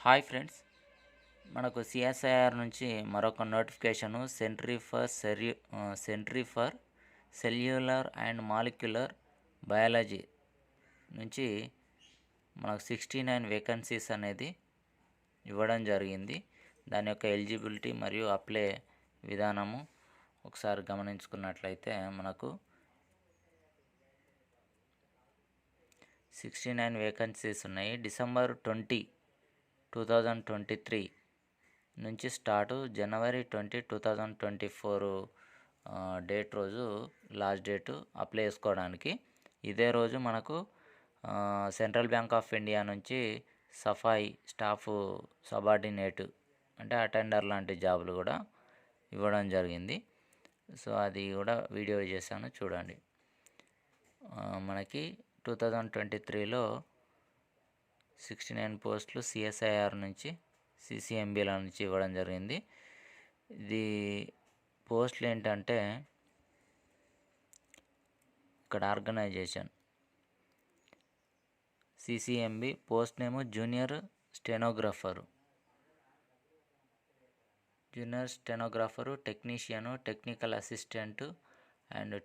Hi friends, మనకు CSIR నుంచి మరొక notification centre for cellular and molecular biology నుంచి మనకు 69 వేకెన్సీస్ అనేది ఇవ్వడం జరిగింది. దాని యొక్క ఎలిజిబిలిటీ మరియు అప్లై విధానము ఒకసారి గమనించుకున్నట్లయితే మనకు 69 వేకెన్సీస్ ఉన్నాయి. డిసెంబర్ 2023 నుంచి స్టార్ట్, జనవరి 2024 డేట్ రోజు లాస్ట్ డేటు అప్లై చేసుకోవడానికి. ఇదే రోజు మనకు సెంట్రల్ బ్యాంక్ ఆఫ్ ఇండియా నుంచి సఫాయి స్టాఫ్ సబార్డినేట్ అంటే అటెండర్ లాంటి జాబులు కూడా ఇవ్వడం జరిగింది. సో అది కూడా వీడియో చేశాను, చూడండి. మనకి 2023లో 69 పోస్టులు సిఎస్ఐఆర్ నుంచి సిసిఎంబిల నుంచి ఇవ్వడం జరిగింది. ఇది పోస్టులు ఏంటంటే ఇక్కడ organisation CCMB post name junior stenographer, technician, technical assistant and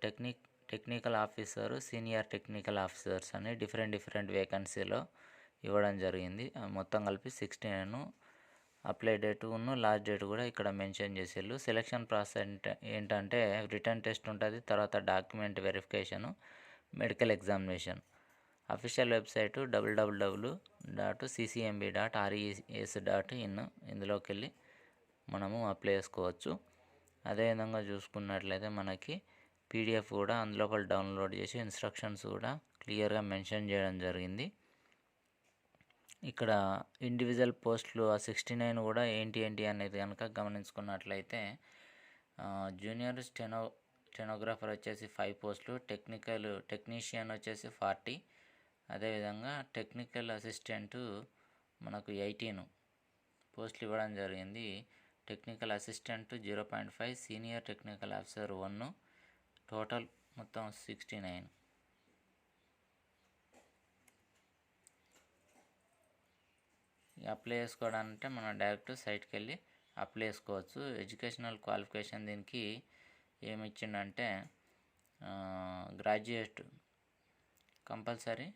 technical officer, senior technical officers అని డిఫరెంట్ వేకెన్సీలో ఇవ్వడం జరిగింది. మొత్తం కలిపి 69. అప్లై డేటు లాస్ట్ డేట్ కూడా ఇక్కడ మెన్షన్ చేసేళ్ళు. సెలక్షన్ ప్రాసెస్ ఏంటంటే రిటర్న్ టెస్ట్ ఉంటుంది, తర్వాత document verification, medical examination. Official website www.ccmb.res.in. ఇందులోకి వెళ్ళి మనము అప్లై చేసుకోవచ్చు. అదేవిధంగా చూసుకున్నట్లయితే మనకి పీడిఎఫ్ కూడా అందులోపల డౌన్లోడ్ చేసి ఇన్స్ట్రక్షన్స్ కూడా క్లియర్గా మెన్షన్ చేయడం జరిగింది. ఇక్కడ ఇండివిజువల్ పోస్టులు 69 కూడా ఏంటి అనేది కనుక గమనించుకున్నట్లయితే జూనియర్ స్టెనోగ్రాఫర్ వచ్చేసి 5 పోస్టులు, టెక్నీషియన్ వచ్చేసి 40, అదేవిధంగా టెక్నికల్ అసిస్టెంటు మనకు 18 పోస్టులు ఇవ్వడం జరిగింది. Technical assistant 0.5, senior technical officer 1, total మొత్తం 69. అప్లై చేసుకోవడానికి మనం డైరెక్ట్ సైట్కి వెళ్ళి అప్లై చేసుకోవచ్చు. ఎడ్యుకేషనల్ క్వాలిఫికేషన్ దీనికి ఏమి ఇచ్చిండంటే గ్రాడ్యుయేట్ కంపల్సరీ,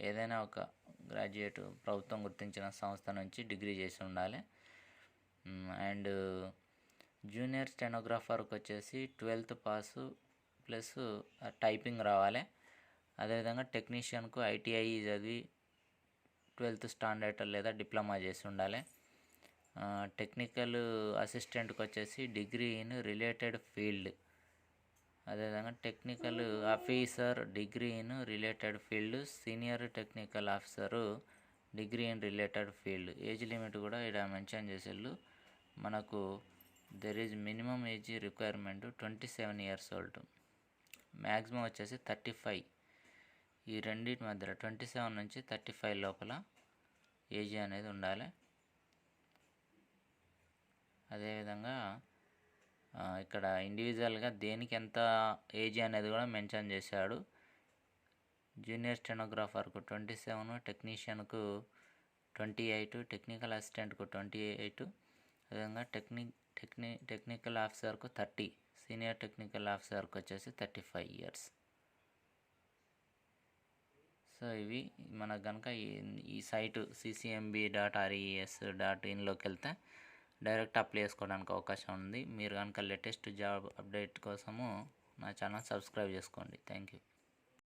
ఏదైనా ఒక గ్రాడ్యుయేట్ ప్రభుత్వం గుర్తించిన సంస్థ నుంచి డిగ్రీ చేసి ఉండాలి. అండ్ జూనియర్ స్టెనోగ్రాఫర్కి వచ్చేసి 12th పాసు ప్లస్ టైపింగ్ రావాలి. అదేవిధంగా టెక్నీషియన్కు ఐటీఐ చదివి 12th స్టాండర్డ్ లేదా డిప్లొమా చేసి ఉండాలి. టెక్నికల్ అసిస్టెంట్కి వచ్చేసి డిగ్రీ ఇన్ రిలేటెడ్ ఫీల్డ్, అదేవిధంగా technical officer degree in related field, senior technical officer degree in related field. Age limit కూడా ఇక్కడ మెన్షన్ చేసేళ్ళు. మనకు there is minimum age requirement 27 years old, maximum వచ్చేసి 35. ఈ రెండింటి మధ్యలో 27 నుంచి 35 లోపల ఏజ్ అనేది ఉండాలి. అదేవిధంగా ఇక్కడ ఇండివిజువల్గా దేనికి ఎంత ఏజ్ అనేది కూడా మెన్షన్ చేశాడు. జూనియర్ స్టెనోగ్రాఫర్కు 27, టెక్నీషియన్కు 28, టెక్నికల్ అసిస్టెంట్కు 28, అదేవిధంగా టెక్నికల్ ఆఫీసర్కు 30, సీనియర్ టెక్నికల్ ఆఫీసర్కి వచ్చేసి 35 years. సో ఇవి మనకు కనుక ఈ సైటు ccmb.res.in.లోకి వెళ్తే డైరెక్ట్ అప్లై చేసుకోవడానికి అవకాశం ఉంది. మీరు కనుక లేటెస్ట్ జాబ్ అప్డేట్ కోసము నా ఛానల్ సబ్స్క్రైబ్ చేసుకోండి. Thank you.